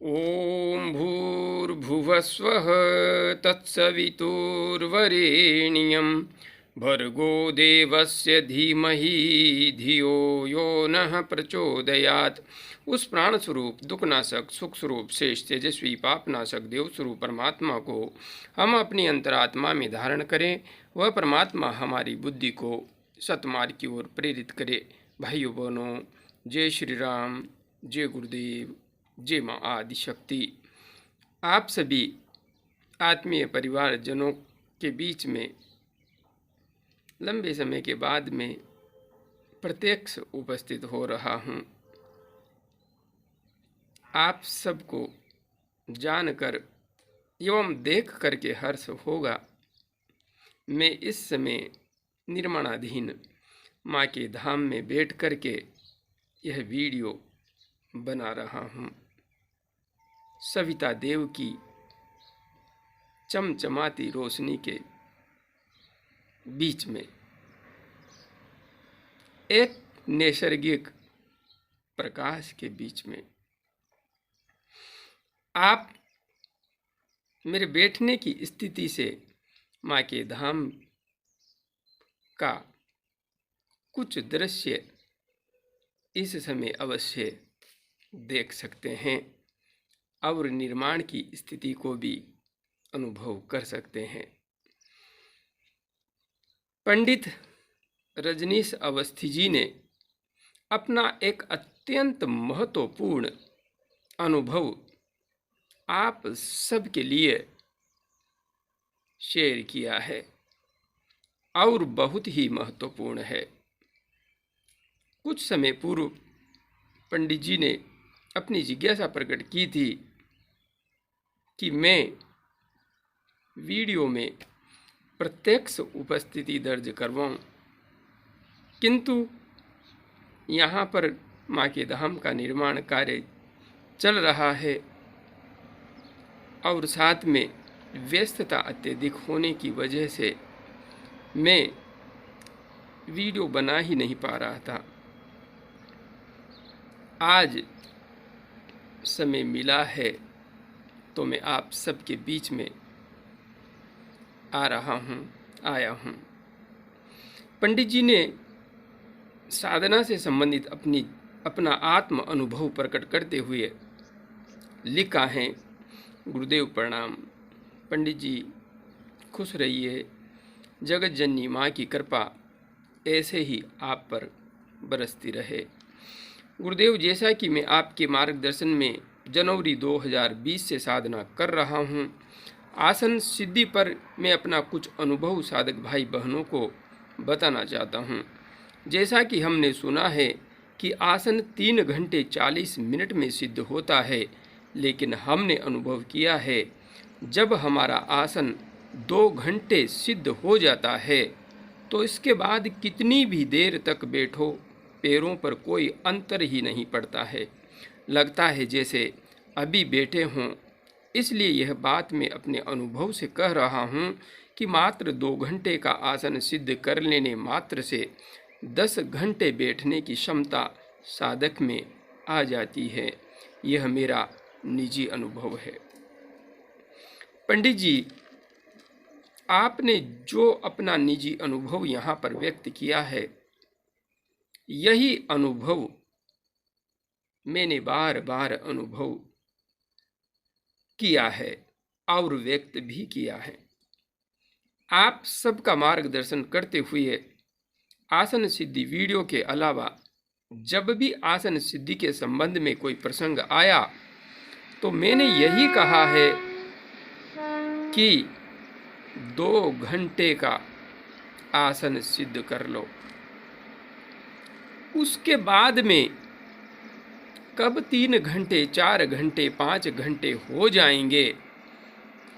ॐ भूर्भुवस्वः तत्सवितुर्वरेण्यं भर्गो देवस्य धीमहि धियो यो नः प्रचोदयात्। उस प्राण स्वरूप दुखनाशक सुख स्वरूप शेष तेजस्वी पापनाशक देव स्वरूप परमात्मा को हम अपनी अंतरात्मा में धारण करें। वह परमात्मा हमारी बुद्धि को सतमार्ग की ओर प्रेरित करे। भाइयों बहनों, जय श्री राम, जय गुरुदेव, जय माँ आदिशक्ति। आप सभी आत्मीय परिवारजनों के बीच में लंबे समय के बाद में प्रत्यक्ष उपस्थित हो रहा हूँ। आप सबको जानकर एवं देख करके हर्ष होगा। मैं इस समय निर्माणाधीन माँ के धाम में बैठ करके यह वीडियो बना रहा हूँ। सविता देव की चमचमाती रोशनी के बीच में एक नैसर्गिक प्रकाश के बीच में आप मेरे बैठने की स्थिति से माँ के धाम का कुछ दृश्य इस समय अवश्य देख सकते हैं और निर्माण की स्थिति को भी अनुभव कर सकते हैं। पंडित रजनीश अवस्थी जी ने अपना एक अत्यंत महत्वपूर्ण अनुभव आप सबके लिए शेयर किया है और बहुत ही महत्वपूर्ण है। कुछ समय पूर्व पंडित जी ने अपनी जिज्ञासा प्रकट की थी कि मैं वीडियो में प्रत्यक्ष उपस्थिति दर्ज करवाऊं, किंतु यहाँ पर माँ के धाम का निर्माण कार्य चल रहा है और साथ में व्यस्तता अत्यधिक होने की वजह से मैं वीडियो बना ही नहीं पा रहा था। आज समय मिला है तो मैं आप सबके बीच में आया हूँ। पंडित जी ने साधना से संबंधित अपना आत्म अनुभव प्रकट करते हुए लिखा है। गुरुदेव प्रणाम। पंडित जी खुश रहिए। जगत जननी माँ की कृपा ऐसे ही आप पर बरसती रहे। गुरुदेव, जैसा कि मैं आपके मार्गदर्शन में जनवरी 2020 से साधना कर रहा हूँ, आसन सिद्धि पर मैं अपना कुछ अनुभव साधक भाई बहनों को बताना चाहता हूँ। जैसा कि हमने सुना है कि आसन 3 घंटे 40 मिनट में सिद्ध होता है, लेकिन हमने अनुभव किया है जब हमारा आसन 2 घंटे सिद्ध हो जाता है तो इसके बाद कितनी भी देर तक बैठो पैरों पर कोई अंतर ही नहीं पड़ता है। लगता है जैसे अभी बैठे हों। इसलिए यह बात मैं अपने अनुभव से कह रहा हूँ कि मात्र 2 घंटे का आसन सिद्ध कर लेने मात्र से 10 घंटे बैठने की क्षमता साधक में आ जाती है। यह मेरा निजी अनुभव है। पंडित जी, आपने जो अपना निजी अनुभव यहाँ पर व्यक्त किया है, यही अनुभव मैंने बार बार अनुभव किया है और व्यक्त भी किया है। आप सबका मार्गदर्शन करते हुए आसन सिद्धि वीडियो के अलावा जब भी आसन सिद्धि के संबंध में कोई प्रसंग आया तो मैंने यही कहा है कि 2 घंटे का आसन सिद्ध कर लो। उसके बाद में कब 3 घंटे 4 घंटे 5 घंटे हो जाएंगे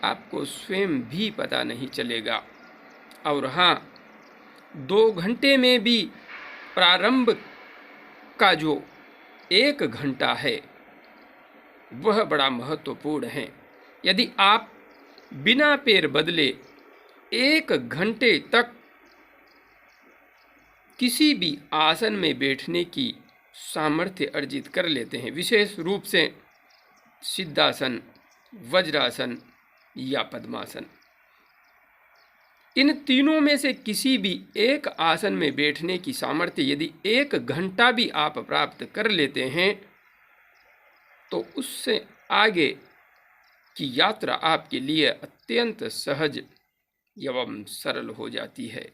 आपको स्वयं भी पता नहीं चलेगा। और हाँ, 2 घंटे में भी प्रारंभ का जो 1 घंटा है वह बड़ा महत्वपूर्ण है। यदि आप बिना पैर बदले 1 घंटे तक किसी भी आसन में बैठने की सामर्थ्य अर्जित कर लेते हैं, विशेष रूप से सिद्धासन, वज्रासन या पद्मासन। इन तीनों में से किसी भी एक आसन में बैठने की सामर्थ्य यदि 1 घंटा भी आप प्राप्त कर लेते हैं तो उससे आगे की यात्रा आपके लिए अत्यंत सहज एवं सरल हो जाती है।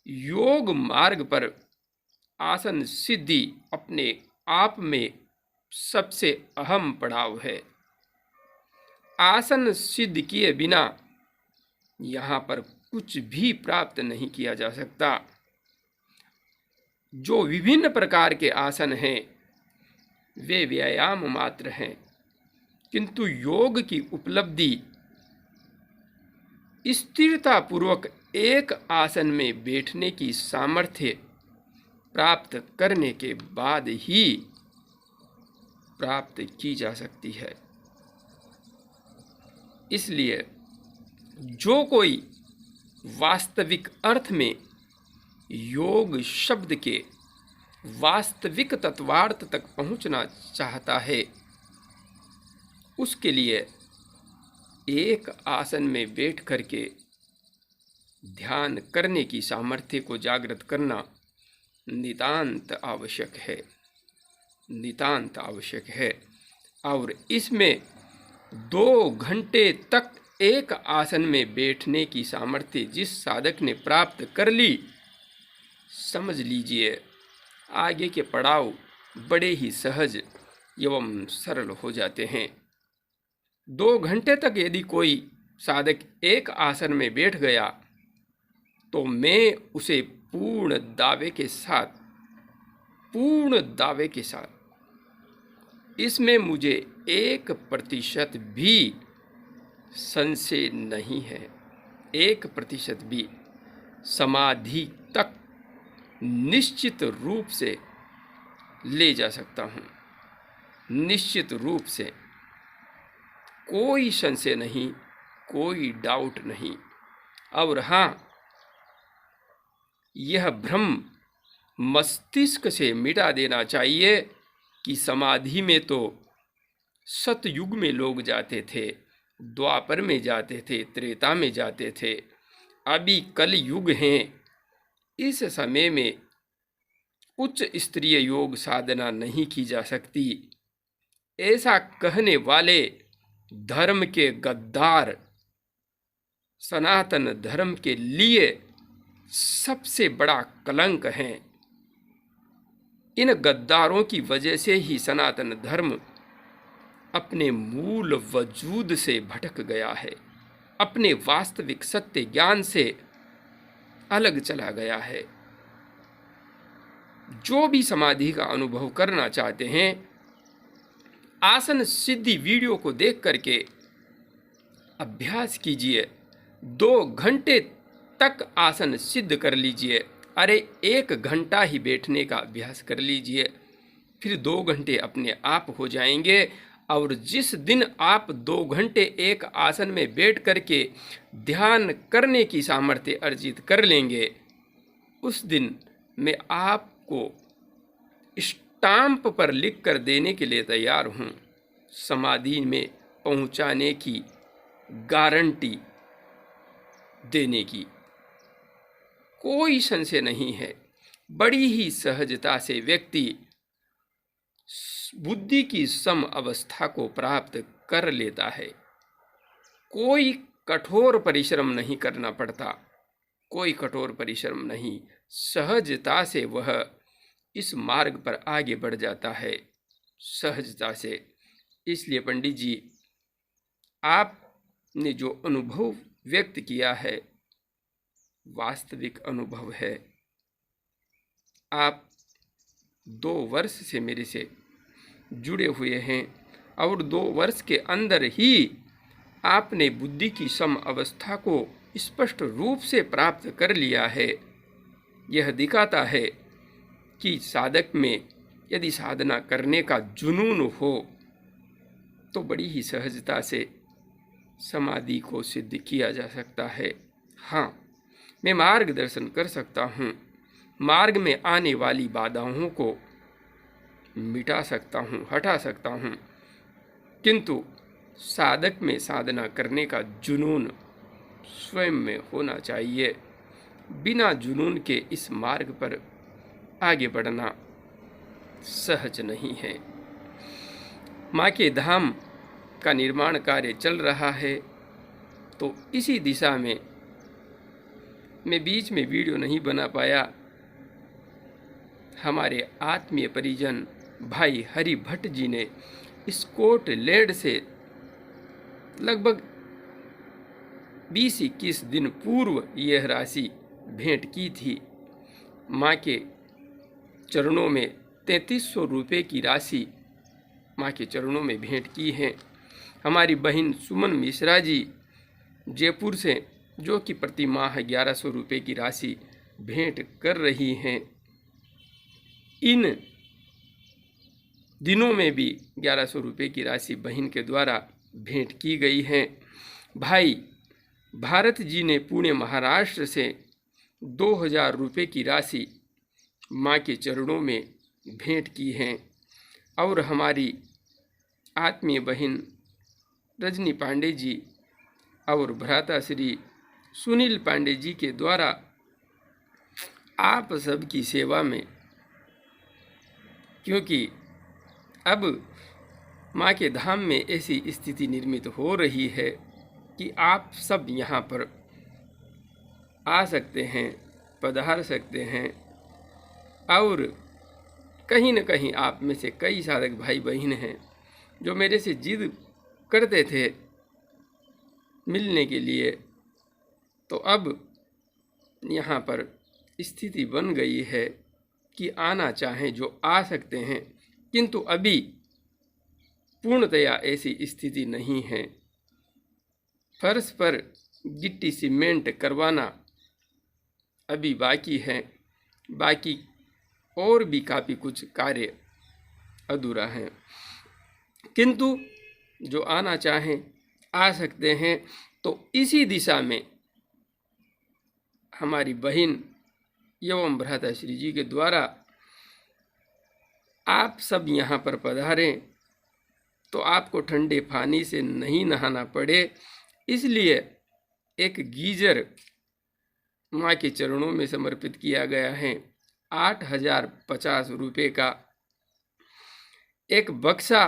योग मार्ग पर आसन सिद्धि अपने आप में सबसे अहम पड़ाव है। आसन सिद्ध किए बिना यहाँ पर कुछ भी प्राप्त नहीं किया जा सकता। जो विभिन्न प्रकार के आसन हैं वे व्यायाम मात्र हैं, किंतु योग की उपलब्धि स्थिरता पूर्वक एक आसन में बैठने की सामर्थ्य प्राप्त करने के बाद ही प्राप्त की जा सकती है। इसलिए जो कोई वास्तविक अर्थ में योग शब्द के वास्तविक तत्वार्थ तक पहुंचना चाहता है, उसके लिए एक आसन में बैठ करके ध्यान करने की सामर्थ्य को जागृत करना नितांत आवश्यक है, नितांत आवश्यक है। और इसमें 2 घंटे तक एक आसन में बैठने की सामर्थ्य जिस साधक ने प्राप्त कर ली, समझ लीजिए आगे के पड़ाव बड़े ही सहज एवं सरल हो जाते हैं। 2 घंटे तक यदि कोई साधक एक आसन में बैठ गया तो मैं उसे पूर्ण दावे के साथ इसमें मुझे 1% भी संशय नहीं है, 1% भी समाधि तक निश्चित रूप से ले जा सकता हूँ, निश्चित रूप से, कोई संशय नहीं, कोई डाउट नहीं। और हाँ, यह भ्रम मस्तिष्क से मिटा देना चाहिए कि समाधि में तो सतयुग में लोग जाते थे, द्वापर में जाते थे, त्रेता में जाते थे, अभी कल युग हैं। इस समय में उच्च स्तरीय योग साधना नहीं की जा सकती। ऐसा कहने वाले धर्म के गद्दार सनातन धर्म के लिए सबसे बड़ा कलंक हैं। इन गद्दारों की वजह से ही सनातन धर्म अपने मूल वजूद से भटक गया है, अपने वास्तविक सत्य ज्ञान से अलग चला गया है। जो भी समाधि का अनुभव करना चाहते हैं, आसन सिद्धि वीडियो को देख करके अभ्यास कीजिए। 2 घंटे तक आसन सिद्ध कर लीजिए। अरे 1 घंटा ही बैठने का अभ्यास कर लीजिए, फिर 2 घंटे अपने आप हो जाएंगे। और जिस दिन आप 2 घंटे एक आसन में बैठ करके ध्यान करने की सामर्थ्य अर्जित कर लेंगे, उस दिन मैं आपको स्टाम्प पर लिख कर देने के लिए तैयार हूँ। समाधि में पहुँचाने की गारंटी देने की कोई संशय नहीं है। बड़ी ही सहजता से व्यक्ति बुद्धि की सम अवस्था को प्राप्त कर लेता है। कोई कठोर परिश्रम नहीं करना पड़ता, कोई कठोर परिश्रम नहीं, सहजता से वह इस मार्ग पर आगे बढ़ जाता है, सहजता से। इसलिए पंडित जी, आपने जो अनुभव व्यक्त किया है वास्तविक अनुभव है। आप 2 वर्ष से मेरे से जुड़े हुए हैं और 2 वर्ष के अंदर ही आपने बुद्धि की सम अवस्था को स्पष्ट रूप से प्राप्त कर लिया है। यह दिखाता है कि साधक में यदि साधना करने का जुनून हो तो बड़ी ही सहजता से समाधि को सिद्ध किया जा सकता है। हाँ, मैं मार्गदर्शन कर सकता हूँ, मार्ग में आने वाली बाधाओं को मिटा सकता हूँ, हटा सकता हूँ, किंतु साधक में साधना करने का जुनून स्वयं में होना चाहिए। बिना जुनून के इस मार्ग पर आगे बढ़ना सहज नहीं है। माँ के धाम का निर्माण कार्य चल रहा है, तो इसी दिशा में मैं बीच में वीडियो नहीं बना पाया। हमारे आत्मीय परिजन भाई हरि भट्ट जी ने स्कॉटलैंड से लगभग 20-21 दिन पूर्व यह राशि भेंट की थी। माँ के चरणों में 3300 रुपये की राशि माँ के चरणों में भेंट की है। हमारी बहन सुमन मिश्रा जी जयपुर से, जो कि प्रति माह 1100 रुपये की राशि भेंट कर रही हैं। इन दिनों में भी 1100 रुपये की राशि बहन के द्वारा भेंट की गई है। भाई भारत जी ने पुणे महाराष्ट्र से 2000 रुपये की राशि माँ के चरणों में भेंट की है। और हमारी आत्मीय बहन रजनी पांडे जी और भ्राता श्री सुनील पांडे जी के द्वारा आप सबकी सेवा में, क्योंकि अब माँ के धाम में ऐसी स्थिति निर्मित हो रही है कि आप सब यहाँ पर आ सकते हैं, पधार सकते हैं। और कहीं न कहीं आप में से कई साधक भाई बहन हैं जो मेरे से जिद करते थे मिलने के लिए, तो अब यहाँ पर स्थिति बन गई है कि आना चाहें जो आ सकते हैं, किंतु अभी पूर्णतया ऐसी स्थिति नहीं है। फर्श पर गिट्टी सीमेंट करवाना अभी बाकी है, बाकी और भी काफ़ी कुछ कार्य अधूरा है, किंतु जो आना चाहें आ सकते हैं। तो इसी दिशा में हमारी बहन एवं भ्राता श्री जी के द्वारा आप सब यहाँ पर पधारें तो आपको ठंडे पानी से नहीं नहाना पड़े, इसलिए एक गीजर माँ के चरणों में समर्पित किया गया है 8050 रुपये का। एक बक्सा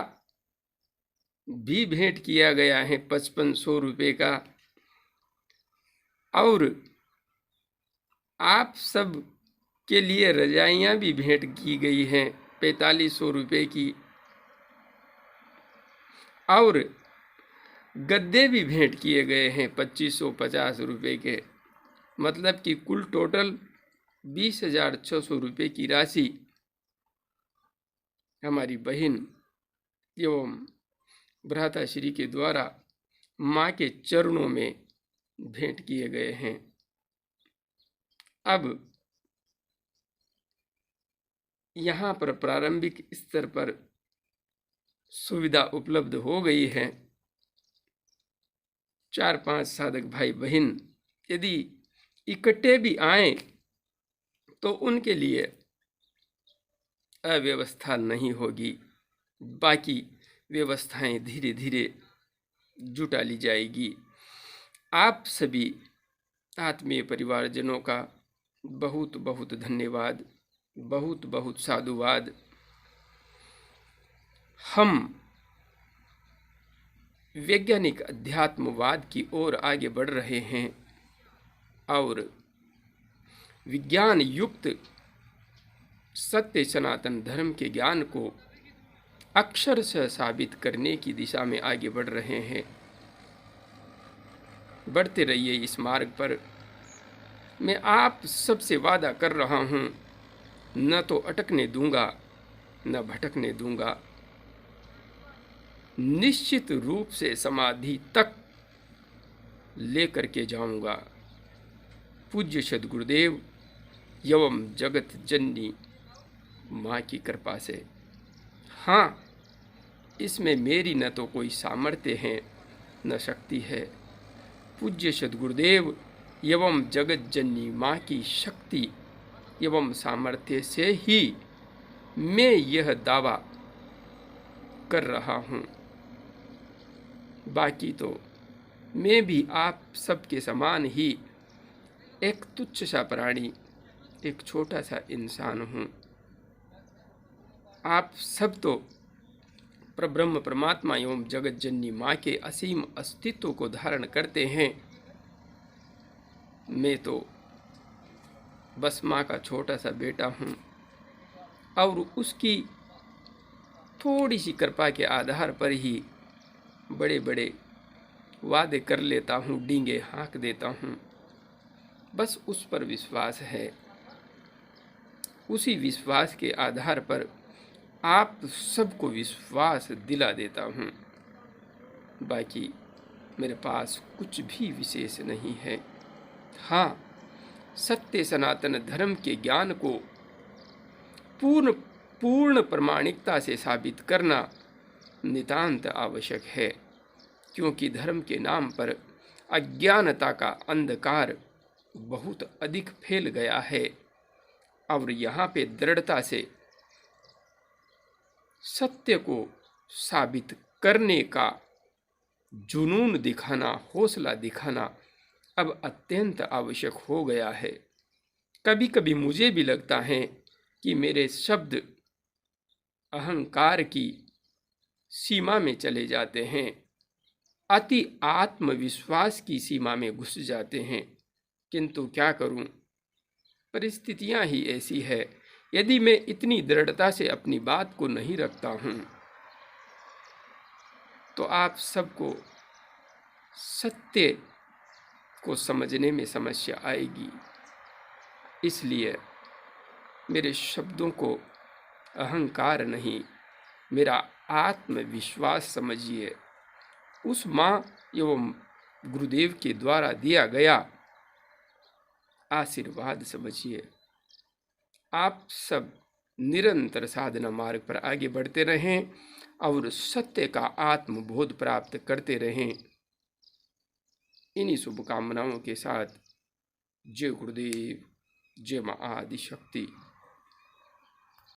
भी भेंट किया गया है 5500 रुपये का। और आप सब के लिए रजाइयाँ भी भेंट की गई हैं 4500 रुपये की। और गद्दे भी भेंट किए गए हैं 2550 रुपये के। मतलब कि कुल टोटल 20,600 रुपये की राशि हमारी बहन एवं भ्राता श्री के द्वारा माँ के चरणों में भेंट किए गए हैं। अब यहाँ पर प्रारंभिक स्तर पर सुविधा उपलब्ध हो गई है। 4-5 साधक भाई बहन यदि इकट्ठे भी आएं तो उनके लिए अव्यवस्था नहीं होगी, बाकी व्यवस्थाएं धीरे धीरे जुटा ली जाएगी। आप सभी आत्मीय परिवारजनों का बहुत बहुत धन्यवाद, बहुत बहुत साधुवाद। हम वैज्ञानिक अध्यात्मवाद की ओर आगे बढ़ रहे हैं और विज्ञान युक्त सत्य सनातन धर्म के ज्ञान को अक्षरशः साबित करने की दिशा में आगे बढ़ रहे हैं। बढ़ते रहिए इस मार्ग पर। मैं आप सबसे वादा कर रहा हूँ, न तो अटकने दूंगा न भटकने दूंगा। निश्चित रूप से समाधि तक लेकर के जाऊंगा। पूज्य सद्गुरुदेव एवं जगत जननी माँ की कृपा से। हाँ, इसमें मेरी न तो कोई सामर्थ्य है न शक्ति है। पूज्य सद्गुरुदेव एवं जगत जननी माँ की शक्ति एवं सामर्थ्य से ही मैं यह दावा कर रहा हूँ बाकी तो मैं भी आप सबके समान ही एक तुच्छ सा प्राणी, एक छोटा सा इंसान हूँ। आप सब तो परब्रह्म परमात्मा एवं जगत जननी माँ के असीम अस्तित्व को धारण करते हैं। मैं तो बस माँ का छोटा सा बेटा हूँ और उसकी थोड़ी सी कृपा के आधार पर ही बड़े बड़े वादे कर लेता हूँ, डींगे हाँक देता हूँ। बस उस पर विश्वास है, उसी विश्वास के आधार पर आप सबको विश्वास दिला देता हूँ। बाकी मेरे पास कुछ भी विशेष नहीं है। हाँ, सत्य सनातन धर्म के ज्ञान को पूर्ण प्रामाणिकता से साबित करना नितांत आवश्यक है, क्योंकि धर्म के नाम पर अज्ञानता का अंधकार बहुत अधिक फैल गया है और यहाँ पे दृढ़ता से सत्य को साबित करने का जुनून दिखाना, हौसला दिखाना अब अत्यंत आवश्यक हो गया है। कभी कभी मुझे भी लगता है कि मेरे शब्द अहंकार की सीमा में चले जाते हैं, अति आत्मविश्वास की सीमा में घुस जाते हैं, किंतु क्या करूं, परिस्थितियां ही ऐसी है। यदि मैं इतनी दृढ़ता से अपनी बात को नहीं रखता हूं तो आप सबको सत्य को समझने में समस्या आएगी। इसलिए मेरे शब्दों को अहंकार नहीं, मेरा आत्मविश्वास समझिए, उस माँ एवं गुरुदेव के द्वारा दिया गया आशीर्वाद समझिए। आप सब निरंतर साधना मार्ग पर आगे बढ़ते रहें और सत्य का आत्मबोध प्राप्त करते रहें। इन्हीं शुभकामनाओं के साथ जय गुरुदेव, जय माँ आदि शक्ति।